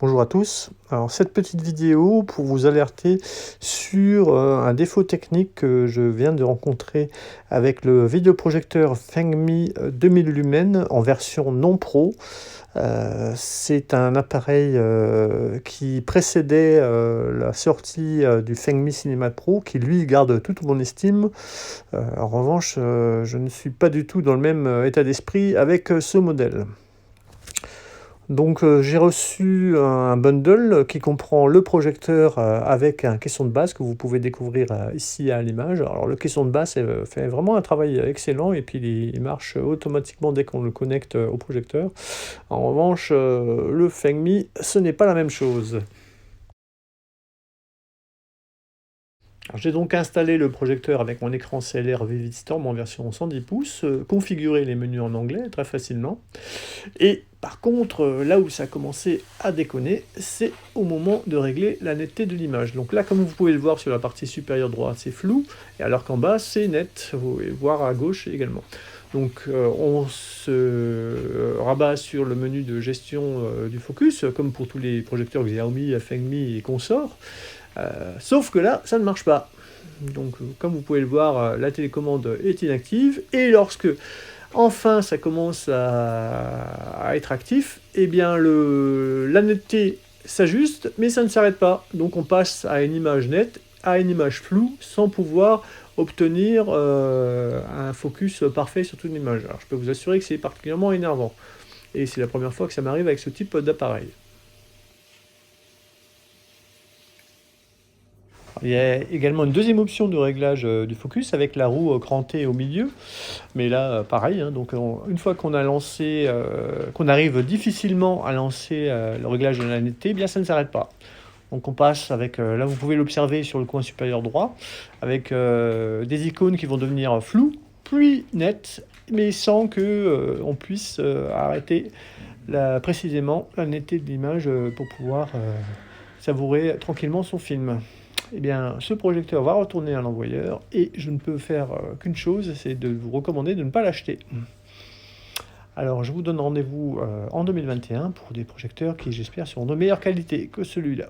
Bonjour à tous. Alors cette petite vidéo pour vous alerter sur un défaut technique que je viens de rencontrer avec le vidéoprojecteur Fengmi 2000 lumens en version non pro. C'est un appareil qui précédait la sortie du Fengmi Cinema Pro qui lui garde toute mon estime. En revanche, je ne suis pas du tout dans le même état d'esprit avec ce modèle. Donc j'ai reçu un bundle qui comprend le projecteur avec un caisson de base que vous pouvez découvrir ici à l'image. Alors le caisson de base fait vraiment un travail excellent et puis il marche automatiquement dès qu'on le connecte au projecteur. En revanche, le Fengmi, ce n'est pas la même chose. J'ai donc installé le projecteur avec mon écran CLR Vivid Storm en version 110 pouces, configuré les menus en anglais très facilement. Et par contre, là où ça a commencé à déconner, c'est au moment de régler la netteté de l'image. Donc là, comme vous pouvez le voir sur la partie supérieure droite, c'est flou, et alors qu'en bas, c'est net, vous pouvez voir à gauche également. Donc on se rabat sur le menu de gestion du focus, comme pour tous les projecteurs Xiaomi, Fengmi et consorts. Sauf que là, ça ne marche pas. Donc, comme vous pouvez le voir, la télécommande est inactive. Et lorsque, enfin, ça commence à être actif, eh bien, la netteté s'ajuste, mais ça ne s'arrête pas. Donc, on passe à une image nette, à une image floue, sans pouvoir obtenir un focus parfait sur toute l'image. Alors, je peux vous assurer que c'est particulièrement énervant. Et c'est la première fois que ça m'arrive avec ce type d'appareil. Il y a également une deuxième option de réglage du focus avec la roue crantée au milieu. Mais là, pareil, hein, donc une fois qu'on a lancé, qu'on arrive difficilement à lancer le réglage de la netteté, eh bien ça ne s'arrête pas. Donc on passe avec, là vous pouvez l'observer sur le coin supérieur droit, avec des icônes qui vont devenir floues, puis nettes, mais sans que on puisse arrêter précisément la netteté de l'image pour pouvoir savourer tranquillement son film. Eh bien, ce projecteur va retourner à l'envoyeur et je ne peux faire qu'une chose, c'est de vous recommander de ne pas l'acheter. Alors, je vous donne rendez-vous en 2021 pour des projecteurs qui, j'espère, seront de meilleure qualité que celui-là.